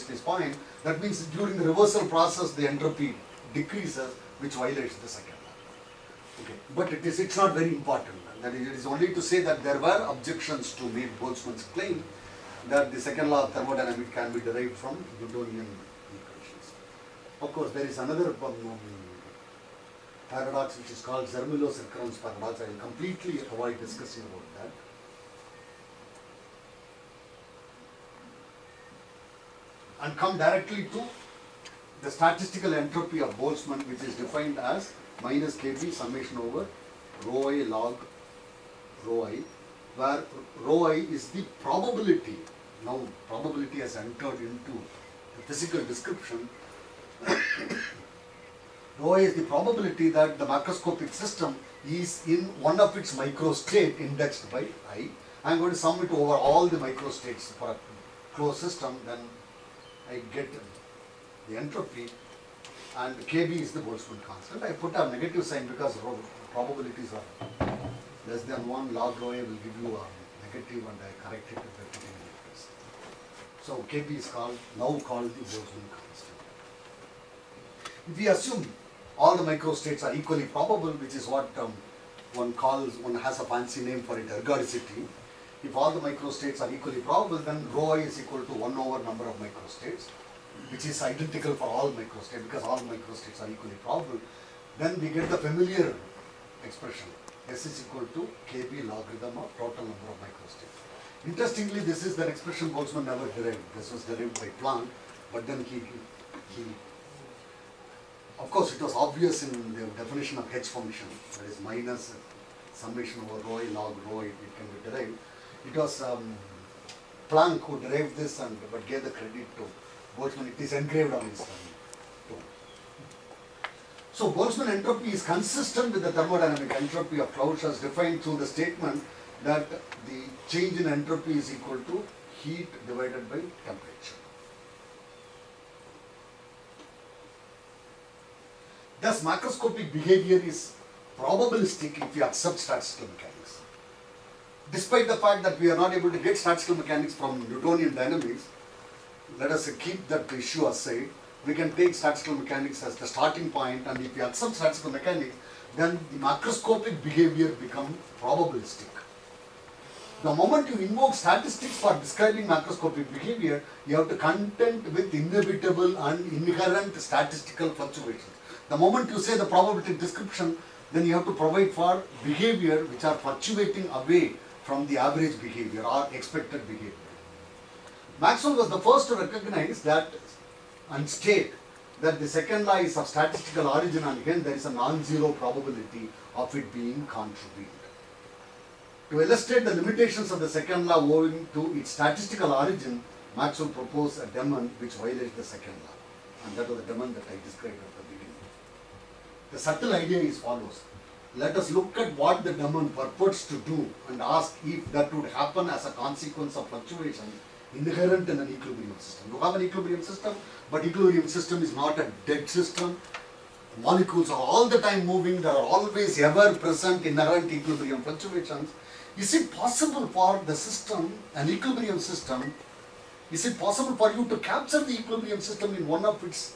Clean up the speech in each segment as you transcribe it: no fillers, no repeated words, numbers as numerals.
this point, that means during the reversal process the entropy decreases, which violates the second law. Okay. But it's not very important. That is, it is only to say that there were objections to make Boltzmann's claim that the second law of thermodynamics can be derived from Newtonian equations. Of course, there is another paradox which is called Zermelo's recurrence paradox. I will completely avoid discussing about that. And come directly to the statistical entropy of Boltzmann, which is defined as minus Kp summation over rho I log rho I, where rho I is the probability. Now probability has entered into the physical description. Rho I is the probability that the macroscopic system is in one of its microstate indexed by I. I am going to sum it over all the microstates for a closed system, then I get the entropy, and Kb is the Boltzmann constant. I put a negative sign because probabilities are less than 1. Log rho I will give you a negative, and I correct it by putting it this. So Kb is now called the Boltzmann constant. If we assume all the microstates are equally probable, which is what one has a fancy name for it, ergodicity. If all the microstates are equally probable, then rho I is equal to 1 over number of microstates, which is identical for all microstates because all microstates are equally probable. Then we get the familiar expression, S is equal to Kb logarithm of total number of microstates. Interestingly, this is the expression Boltzmann never derived. This was derived by Planck, but then he of course, it was obvious in the definition of H function, that is minus summation over rho I log rho I, it can be derived. It was Planck who derived this but gave the credit to Boltzmann. It is engraved on his tomb. So Boltzmann entropy is consistent with the thermodynamic entropy of clouds as defined through the statement that the change in entropy is equal to heat divided by temperature. Thus, macroscopic behavior is probabilistic if we accept statistical mechanics. Despite the fact that we are not able to get statistical mechanics from Newtonian dynamics, let us keep that issue aside. We can take statistical mechanics as the starting point, and if we accept statistical mechanics, then the macroscopic behavior becomes probabilistic. The moment you invoke statistics for describing macroscopic behavior, you have to contend with inevitable and inherent statistical fluctuations. The moment you say the probabilistic description, then you have to provide for behavior which are fluctuating away from the average behavior or expected behavior. Maxwell was the first to recognize that and state that the second law is of statistical origin, and hence there is a non-zero probability of it being contravened. To illustrate the limitations of the second law owing to its statistical origin, Maxwell proposed a demon which violates the second law, and that was the demon that I described at the beginning. The subtle idea is follows. Let us look at what the demon purports to do and ask if that would happen as a consequence of fluctuations inherent in an equilibrium system. You have an equilibrium system, but equilibrium system is not a dead system. Molecules are all the time moving. There are always ever present inherent equilibrium fluctuations. Is it possible for the system, an equilibrium system, is it possible for you to capture the equilibrium system in one of its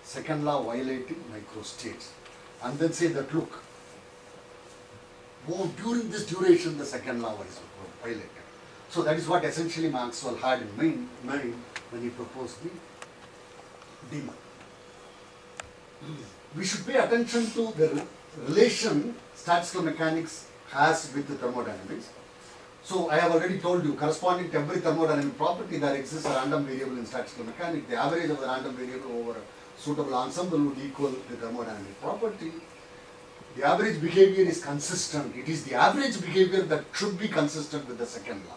second law violating microstates and then say that, look, during this duration the second law is violated. So that is what essentially Maxwell had in mind when he proposed the demon. We should pay attention to the relation statistical mechanics has with the thermodynamics. So I have already told you, corresponding to every thermodynamic property, there exists a random variable in statistical mechanics. The average of the random variable over a suitable ensemble would equal the thermodynamic property. The average behavior is consistent. It is the average behavior that should be consistent with the second law.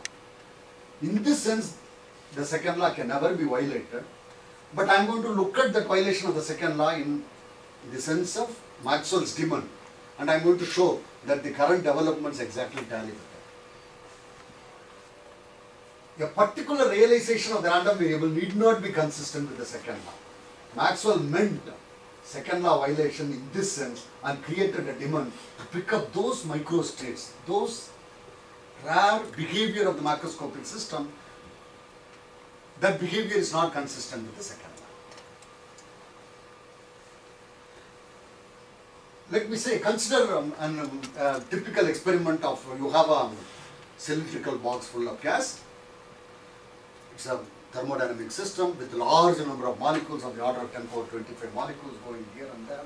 In this sense, the second law can never be violated. But I am going to look at the violation of the second law in the sense of Maxwell's demon. And I am going to show that the current developments exactly tally with that. A particular realization of the random variable need not be consistent with the second law. Maxwell meant second law violation in this sense and created a demon to pick up those microstates, those rare behavior of the macroscopic system that behavior is not consistent with the second law. Let me say, consider a typical experiment of you have a cylindrical box full of gas. It's a thermodynamic system with large number of molecules of the order of 10 power 25 molecules going here and there,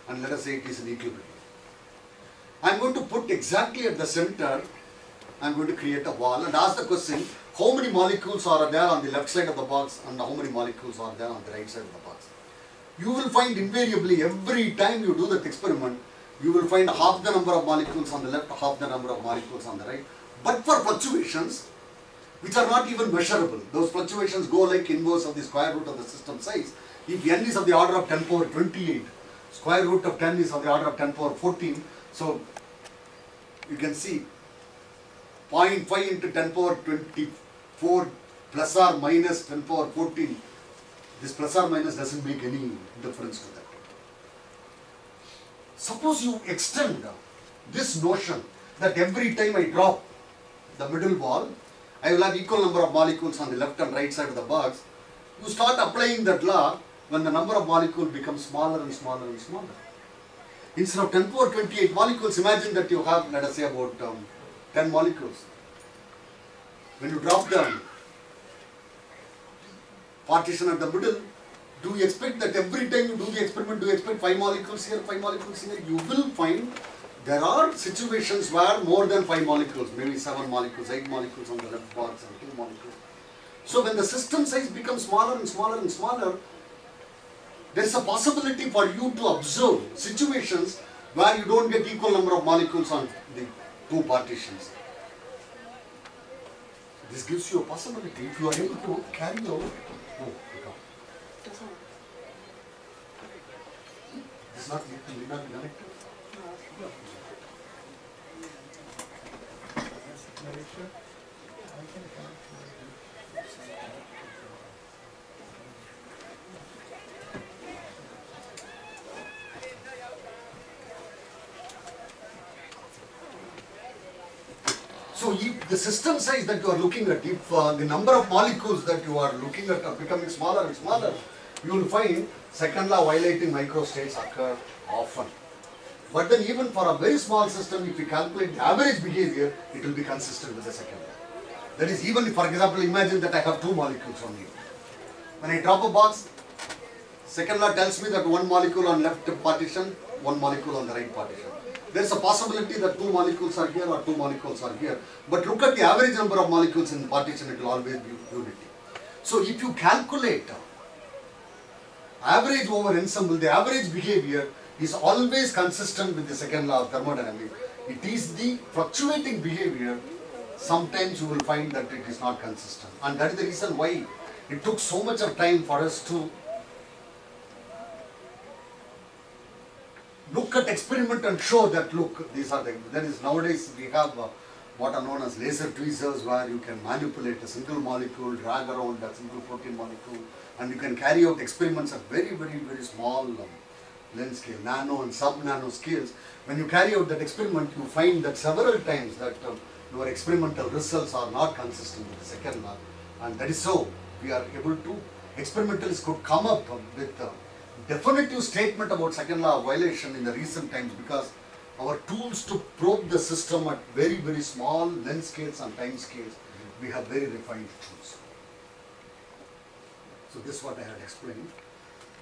and let us say it is in equilibrium. I am going to put exactly at the center, I am going to create a wall and ask the question, how many molecules are there on the left side of the box and how many molecules are there on the right side of the box. You will find invariably every time you do that experiment, you will find half the number of molecules on the left, half the number of molecules on the right. But for fluctuations, which are not even measurable, those fluctuations go like inverse of the square root of the system size. If n is of the order of 10 power 28, square root of 10 is of the order of 10 power 14, so you can see 0.5 into 10 power 24 plus or minus 10 power 14. This plus or minus doesn't make any difference to that. Suppose you extend this notion that every time I drop the middle wall, I will have equal number of molecules on the left and right side of the box. You start applying that law when the number of molecules becomes smaller and smaller and smaller. Instead of 10 power 28 molecules, imagine that you have, let us say, about 10 molecules. When you drop the partition at the middle, do you expect that every time you do the experiment, do you expect 5 molecules here, 5 molecules here? You will find there are situations where more than 5 molecules, maybe 7 molecules, 8 molecules on the left box and 2 molecules. So when the system size becomes smaller and smaller and smaller, there is a possibility for you to observe situations where you don't get equal number of molecules on the 2 partitions. This gives you a possibility if you are able to carry out. This is not connected. So if the system size that you are looking at, if the number of molecules that you are looking at are becoming smaller and smaller, you will find second law violating microstates occur often. But then even for a very small system, if you calculate the average behavior, it will be consistent with the second law. That is, even if, for example, imagine that I have 2 molecules on here. When I drop a box, second law tells me that 1 molecule on left partition, 1 molecule on the right partition. There is a possibility that 2 molecules are here or 2 molecules are here. But look at the average number of molecules in the partition, it will always be unity. So if you calculate average over ensemble, the average behavior is always consistent with the second law of thermodynamics. It is the fluctuating behavior, sometimes you will find that it is not consistent. And that is the reason why it took so much of time for us to look at experiment and show that, look, these are the, there is nowadays we have what are known as laser tweezers where you can manipulate a single molecule, drag around a single protein molecule, and you can carry out experiments at very, very, very small length scale, nano and sub-nano scales. When you carry out that experiment, you find that several times that your experimental results are not consistent with the second law, and that is so we are able to, experimentalists could come up with a definitive statement about second law of violation in the recent times, because our tools to probe the system at very, very small length scales and time scales, we have very refined tools. So this is what I had explained.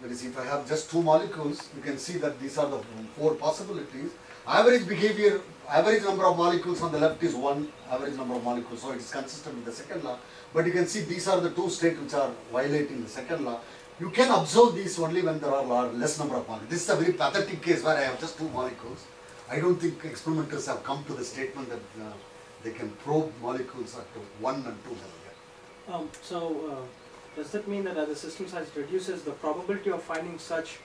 That is, if I have just 2 molecules, you can see that these are the 4 possibilities. Average behavior, average number of molecules on the left is 1, average number of molecules, so it is consistent with the second law. But you can see these are the 2 states which are violating the second law. You can observe these only when there are less number of molecules. This is a very pathetic case where I have just 2 molecules. I don't think experimenters have come to the statement that they can probe molecules at 1 and 2 level. Does that mean that as the system size reduces, the probability of finding such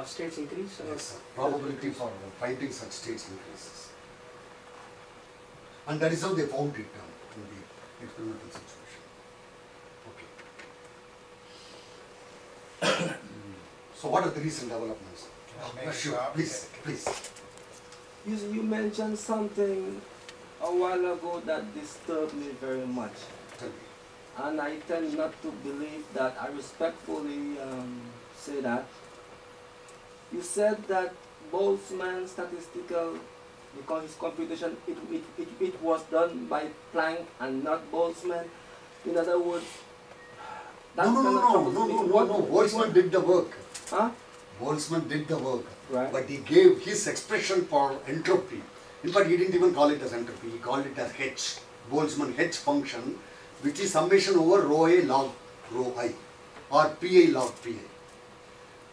states increase? Yes, probability for finding such states increases. And that is how they found it in the experimental situation. Okay. So what are the recent developments? Sure, please, please. You mentioned something a while ago that disturbed me very much. Tell me. and I tend not to believe that. I respectfully say that. You said that Boltzmann's statistical, because his computation, it was done by Planck and not Boltzmann. In other words, that's no. Boltzmann did the work. Huh? Boltzmann did the work. Right. But he gave his expression for entropy. In fact, he didn't even call it as entropy. He called it as H. Boltzmann H function, which is summation over rho A log rho I, or PA log PA.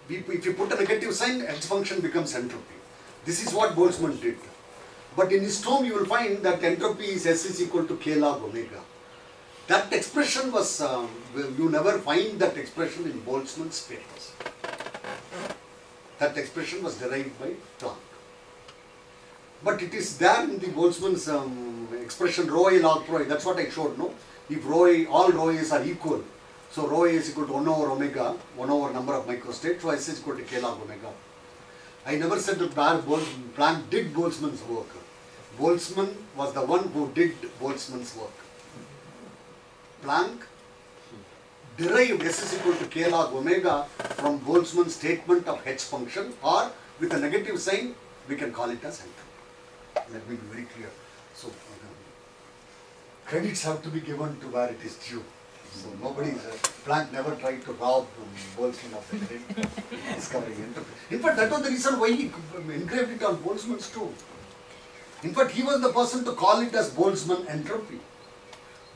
If you put a negative sign, H function becomes entropy. This is what Boltzmann did. But in his tome, you will find that entropy is S is equal to K log omega. That expression was, you never find that expression in Boltzmann's papers. That expression was derived by Planck. But it is there in the Boltzmann's expression rho A log rho A. That's what I showed, no? If rho A, all rho A's are equal, so rho A is equal to 1 over omega, 1 over number of microstates, so S is equal to K log omega. I never said that Planck did Boltzmann's work. Boltzmann was the one who did Boltzmann's work. Planck derived S is equal to K log omega from Boltzmann's statement of H function, or with a negative sign, we can call it as entropy. Let me be very clear. So, credits have to be given to where it is due. So, Planck never tried to rob Boltzmann of the credit discovering entropy. In fact, that was the reason why he engraved it on Boltzmann's too. In fact, he was the person to call it as Boltzmann entropy.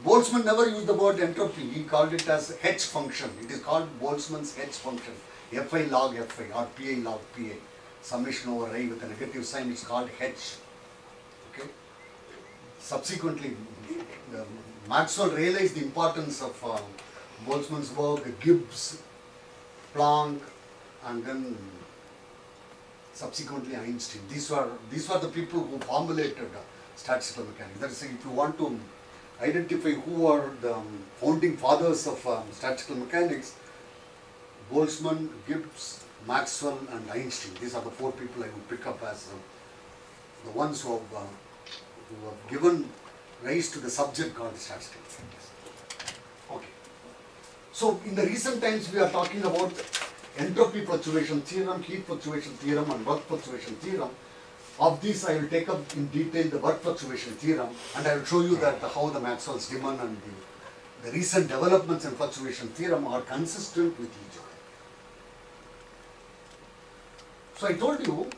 Boltzmann never used the word entropy, he called it as H function. It is called Boltzmann's H function, Fi log Fi or Pa log Pa. Summation over I with a negative sign is called H. Okay. Subsequently, Maxwell realized the importance of Boltzmann's work, Gibbs, Planck, and then subsequently Einstein. These were the people who formulated statistical mechanics. That is, if you want to identify who are the founding fathers of statistical mechanics, Boltzmann, Gibbs, Maxwell and Einstein. These are the 4 people I would pick up as the ones who have given rise to the subject called statistical mechanics. Okay. So in the recent times we are talking about entropy fluctuation theorem, heat fluctuation theorem and work fluctuation theorem. Of these I will take up in detail the work fluctuation theorem, and I will show you that how the Maxwell's demand and the recent developments in fluctuation theorem are consistent with each other. So I told you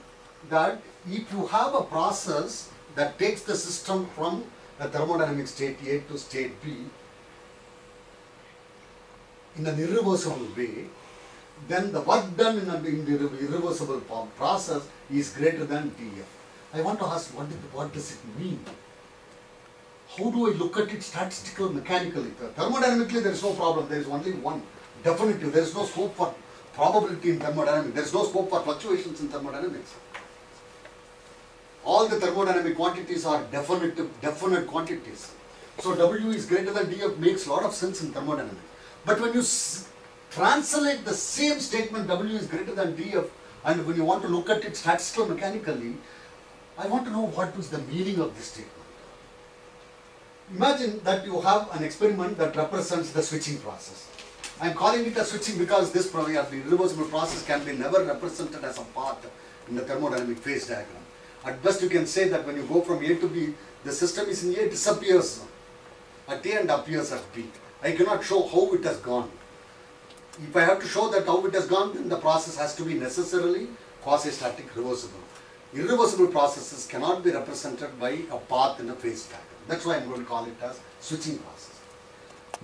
that if you have a process that takes the system from the thermodynamic state A to state B in an irreversible way, then the work done in the irreversible process is greater than dF. I want to ask, what does it mean? How do I look at it statistical mechanically? Thermodynamically there is no problem, there is only one definitive, there is no scope for probability in thermodynamics, there is no scope for fluctuations in thermodynamics. All the thermodynamic quantities are definite quantities. So W is greater than dF makes a lot of sense in thermodynamics. But when you translate the same statement, W is greater than dF, and when you want to look at it statistical mechanically, I want to know what is the meaning of this statement. Imagine that you have an experiment that represents the switching process. I am calling it a switching because this the irreversible process can be never represented as a part in the thermodynamic phase diagram. At best you can say that when you go from A to B, the system is in A, disappears at A and appears at B. I cannot show how it has gone. If I have to show that how it has gone, then the process has to be necessarily quasi-static reversible. Irreversible processes cannot be represented by a path in a phase diagram. That's why I am going to call it as switching process.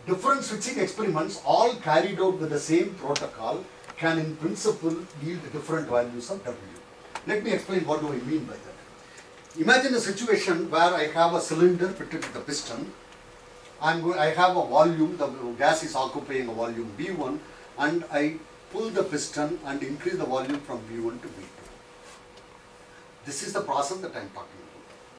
Different switching experiments, all carried out with the same protocol, can in principle yield different values of W. Let me explain what do I mean by that. Imagine a situation where I have a cylinder fitted with a piston. I have a volume, the gas is occupying a volume V1, and I pull the piston and increase the volume from V1 to V2. This is the process that I am talking